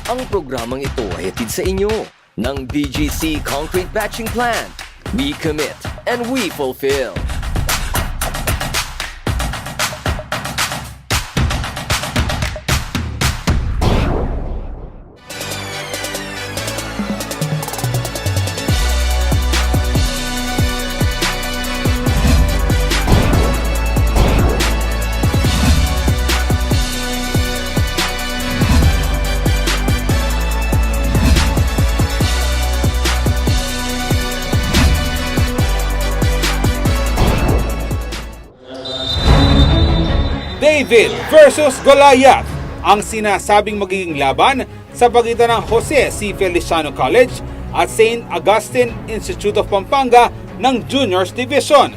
Ang programang ito ay hatid sa inyo ng BGC Concrete Batching Plant. We commit and we fulfill. David versus Goliath, ang sinasabing magiging laban sa pagitan ng Jose C. Feliciano College at St. Augustine Institute of Pampanga ng Juniors Division.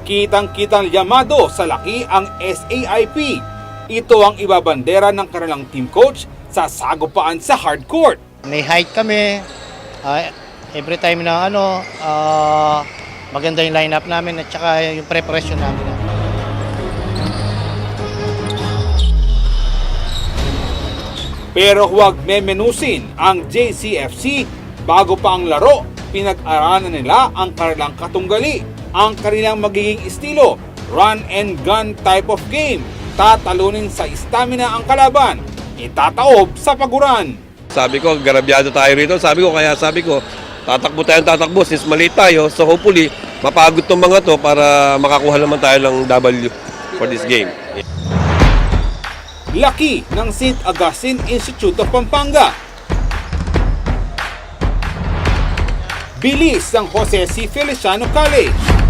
Kitang-kitang yamado sa laki ang SAIP. Ito ang ibabandera ng kanilang team coach sa sagupaan sa hardcourt. May height kami. Every time na maganda yung lineup namin at saka yung preparation namin. Pero huwag memenusin ang JCFC. Bago pa ang laro, pinag-aralan nila ang kanilang katunggali, ang kanilang magiging estilo, run and gun type of game. Tatalunin sa stamina ang kalaban, itataob sa paguran. Sabi ko, garabyado tayo rito. Sabi ko, tatakbo tayo since maliit tayo. So hopefully, mapagod tong mga to para makakuha naman tayo ng W for this game. Laki ng St. Augustine Institute of Pampanga. Bilis ng Jose C. Feliciano College.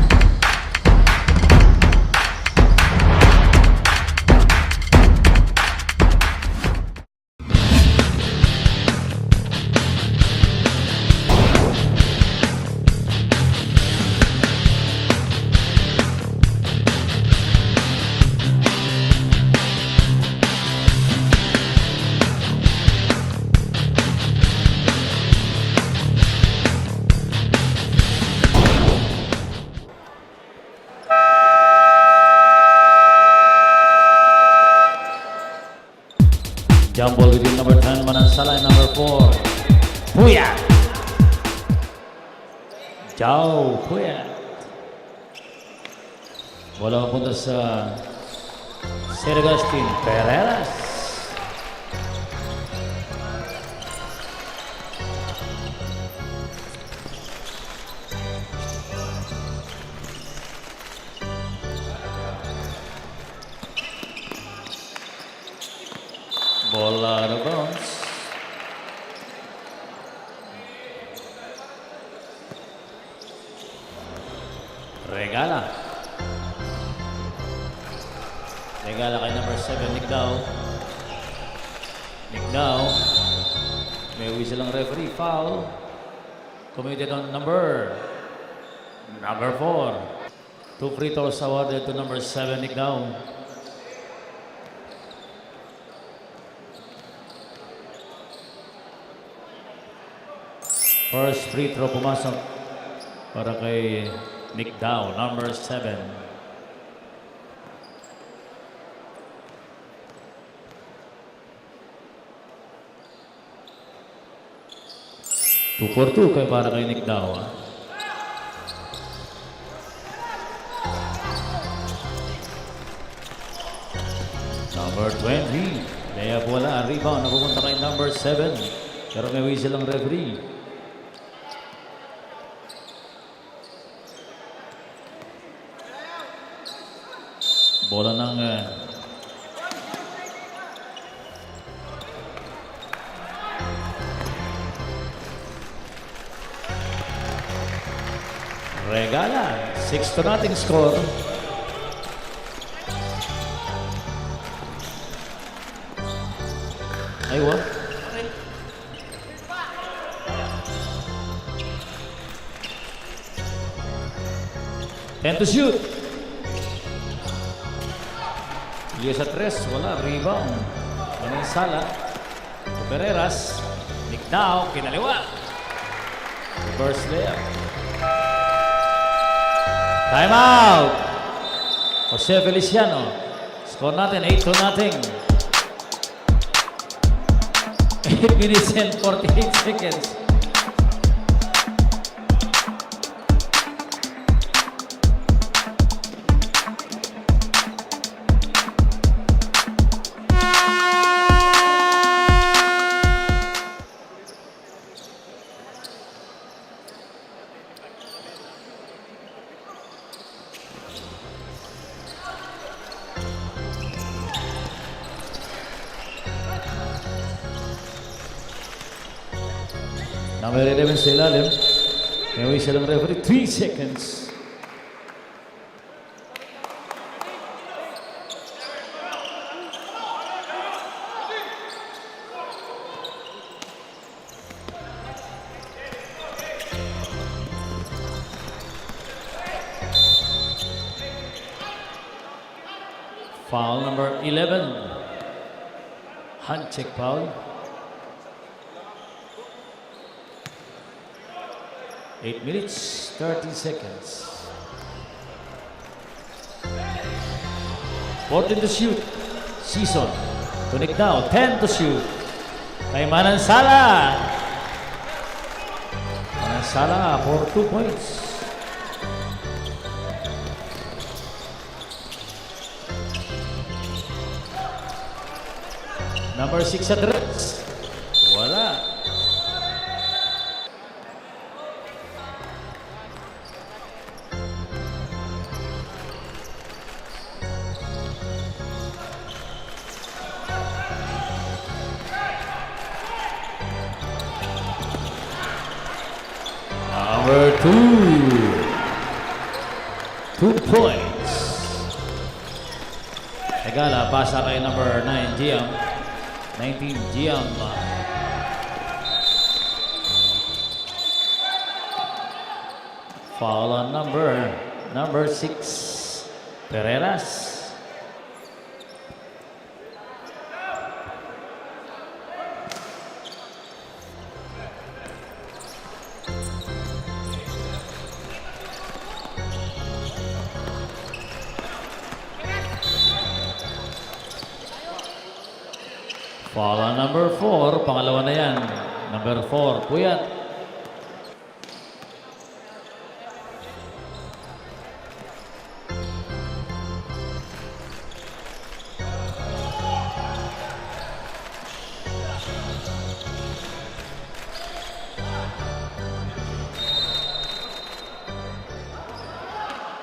Jump ball within number 10, Manansala, number 4. Puyat! Jao Puyat. Bola mapunta sa St. Augustine Pereras. Ball out of bounds. Regala kay number 7, Nickdow. May whistle ang referee. Foul committed on number 4. 2 free throws awarded to number 7, Nickdow. First free throw pumasok para kay Nickdow, number 7. Two for two para kay Nickdow. Number 20. Layup wala. Rebound. Napupunta kay number 7. Pero may whistle ang referee. Bola ng Regala. 6-0 score. Aywa. 10 to shoot. Liya sa 3, wala. Rebound. Manansala. Pereras. Nickdow. Kinaliwa. Reverse layup. Time out. Jose Feliciano. Score natin 8-0. 8 minutes and 48 seconds. Number 11 sa ilalim. May whistle ang referee. 3 seconds. Foul number 11. Hand check foul. 8 minutes, 30 seconds. 14 to shoot. Season. Tunik now. 10 to shoot. Kay Manansala. Manansala for 2 points. Number 6 address. Wala. Number 2. 2 points. Regala, pasa kay number 9, Giam. 19, Giam. Foul on number 6, Pereras. Foul on number 4, pangalawa na yan. Number 4, Puyat.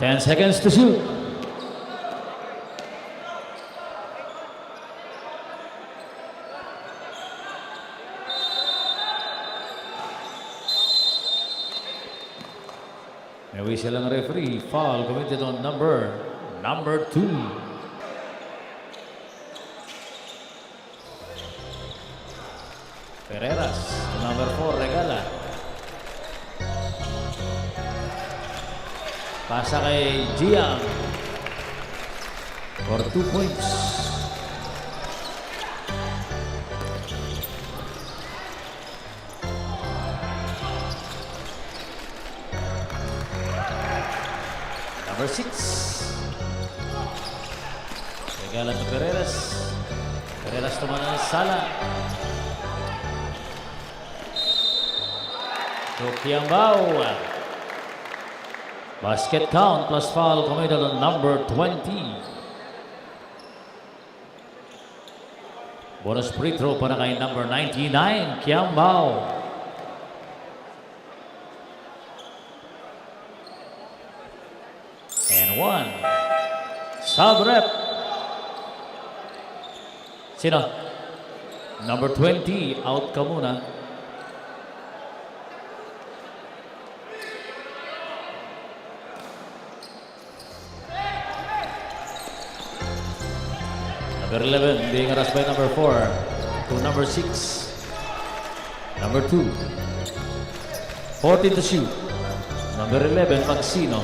Ten seconds to shoot. May whistle ang referee. Foul committed on number 2. Pereras. Number 4, Regala. Pasa kay Giang. For 2 points. Number 6. Regala to Pereras. Pereras to Manansala. To Kiambao. Basket count plus foul committed on number 20. Bonus free throw para kay number 99, Kiambao. And 1. Sub-rep. Sino? Number 20, out ka muna. Number 11 being harassed by number 4 to number 6. Number 2. 14 to shoot. Number 11, Magsino.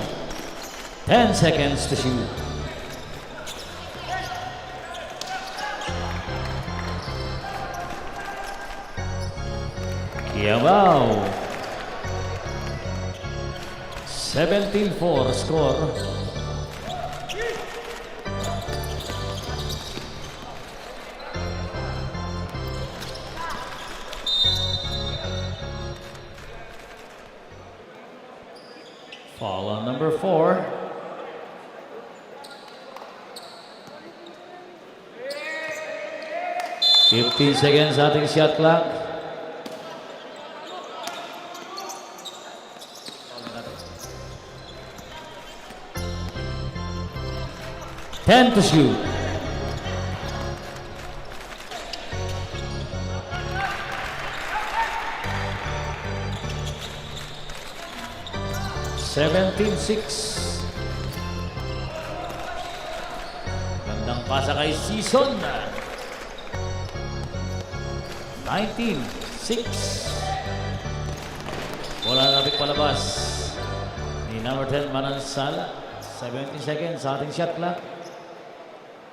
10 seconds to shoot. Kiambao. 17-4 score. Foul on number 4. Fifteen seconds ating shot clock. Ten to shoot. (17-6). Gandang pasa kay Season. 19-6. Bola napik palabas ni number 10 Manansala. 17 seconds sa ating shot clock.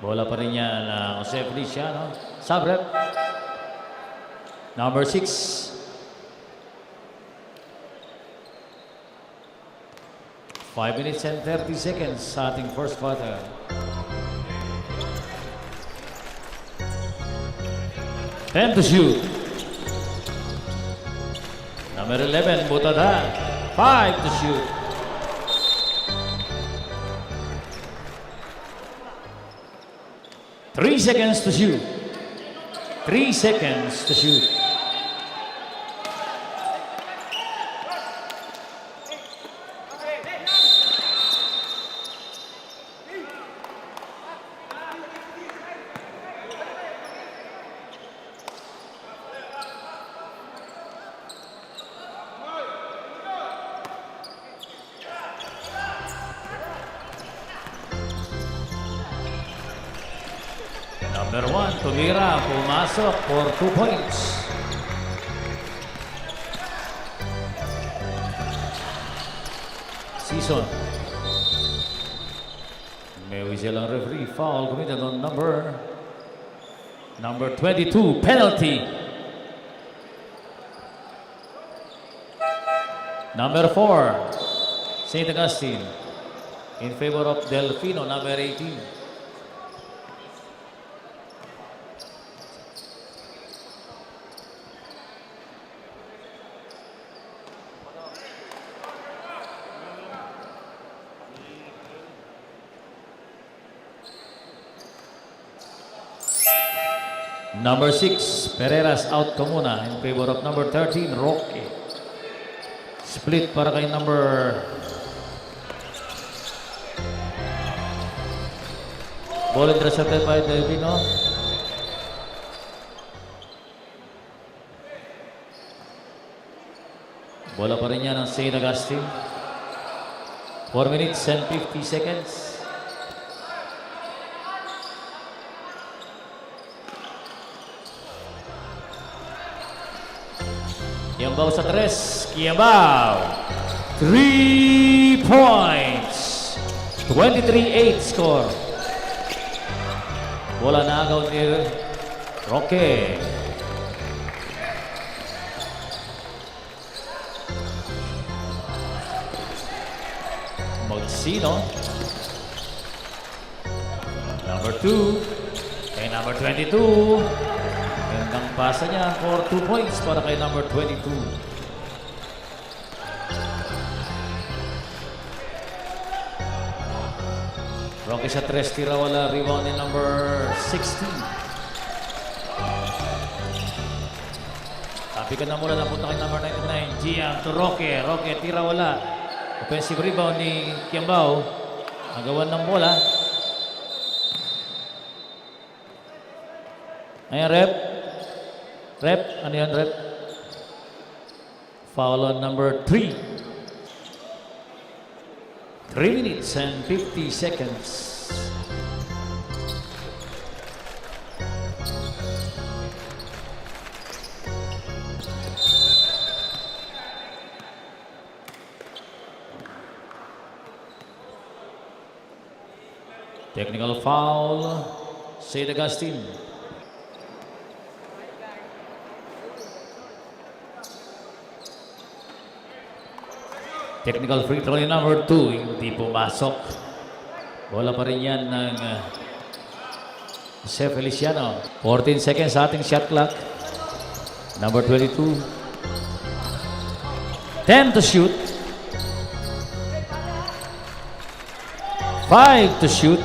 Bola pa rin niya na Jose Feliciano. Subrep. Number 6. Five minutes and 30 seconds sa ating first quarter. Ten to shoot. Number 11, Butada. 5 to shoot. Three seconds to shoot. 3 seconds to shoot. Number 1, tumira, pumasok for 2 points. Season. May whistle ang referee. Foul committed on number 22. Penalty. Number 4, St. Augustine. In favor of Delfino, number 18. Number 6, Pereras out ka muna in favor of number 13, Roque. Split para kay number ball intercepted by Delfino. Bola pa rin yan ng St. Augustine. 4 minutes and 50 seconds. Kiambao sa 3. Kiambao. 3 points. 23-8 score. Bola na agaw ni Roque. Magsino. Number 2. Kay number 22. Gandang pasa niya for 2 points para kay number 22. Roque sa 3, tira wala, rebound ni number 16. Tapi ka na mula, napunta kay number 99. Gian to Roque. Roque, tira wala. Offensive rebound ni Kiambao. Nagawan ng bola. Ayan, rep. Rep, ano yan, rep? Foul on number 3. 3 minutes and 50 seconds. Technical foul, St. Augustine. Technical free throw number 2, hindi pumasok. Bola pa rin yan ng Jose Feliciano. 14 seconds sa ating shot clock. Number 22. 10 to shoot. 5 to shoot.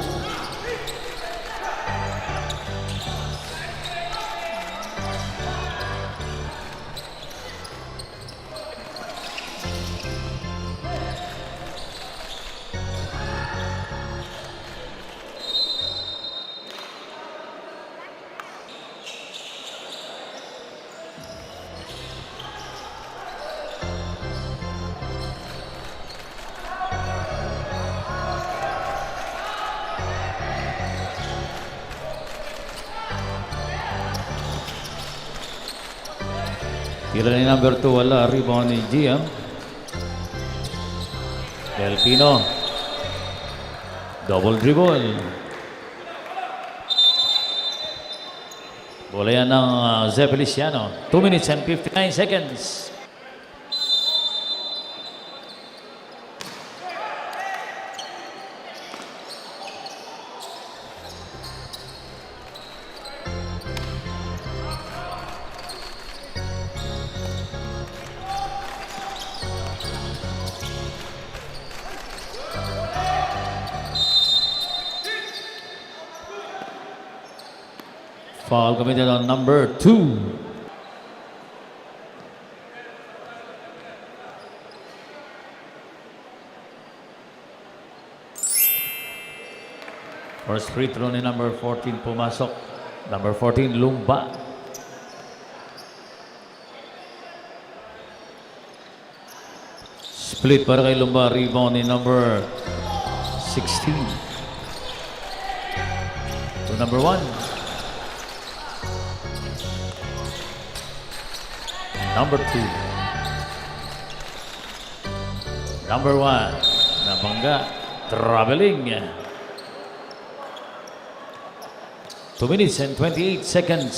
Tira ni number 2, wala. Rebound ni GM. Del Pino. Double dribble. Bola yan ng Ze Feliciano. 2 minutes and 59 seconds. Foul committed on number 2. First free throw ni number 14 pumasok. Number 14, Lumba. Split para kay Lumba. Rebound ni number 16. To number 1. Number 2. Number 1. Nabangga. Traveling. 2 minutes and 28 seconds.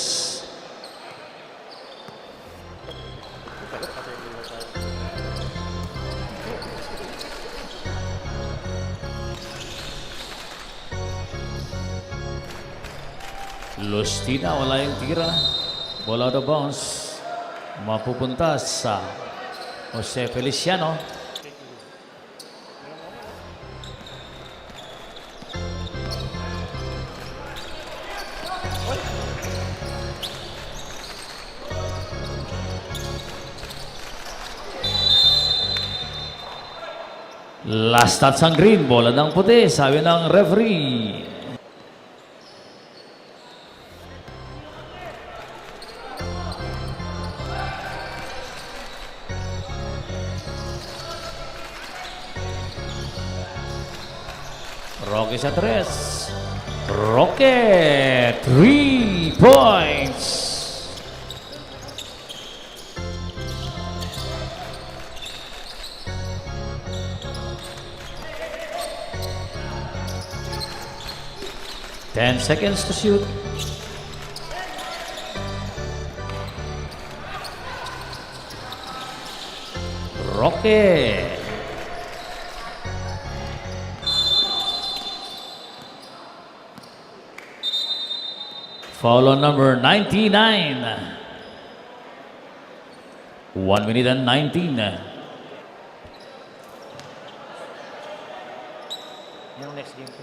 Lustina, wala yung tira. Bola out of bounds. Mapupunta sa Jose Feliciano. Last touch ang green, bola ng puti, sabi ng referee. Roque sa 3. Roque, 3 points. Ten seconds to shoot. Roque. Foul on number 99. 1 minute and 19. Yung next game po.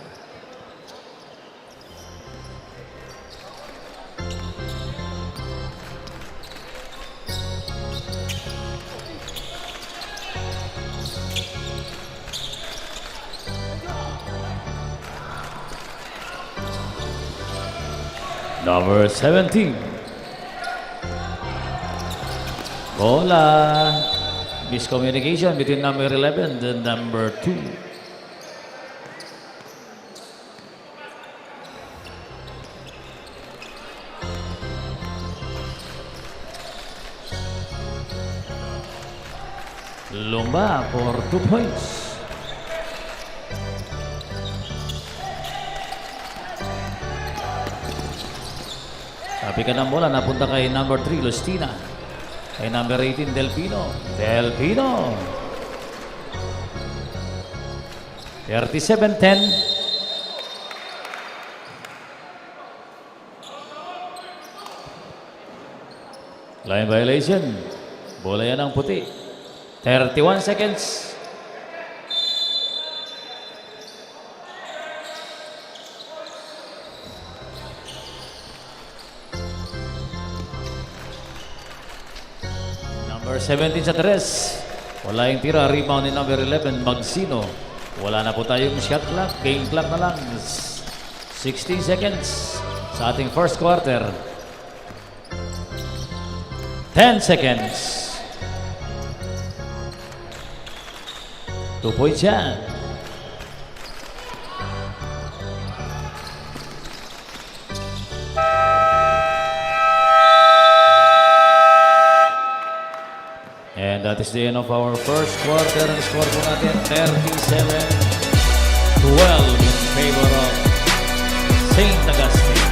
Number 17. Bola. Miscommunication between number 11 and number 2. Lumba for 2 points. Sabi ka ng bola, napunta kay number 3, Lustina. Kay number 18, Del Pino. Del Pino. 37-10. Line violation. Bola yan ang puti. 31 seconds. Number 17 sa 3. Wala yung tira. Rebound ni number 11, Magsino. Wala na po tayong shot clock. Game clock na lang. 16 seconds sa ating first quarter. 10 seconds. 2 points yan. And that is the end of our first quarter. Ang score po natin, 37-12 in favor of St. Augustine.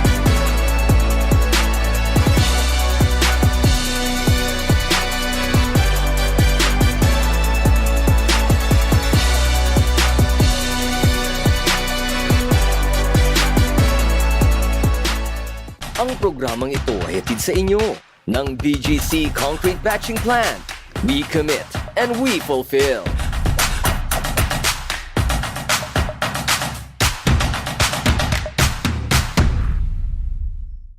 Ang programang ito ay hatid sa inyo ng BGC Concrete Batching Plant. We commit and we fulfill.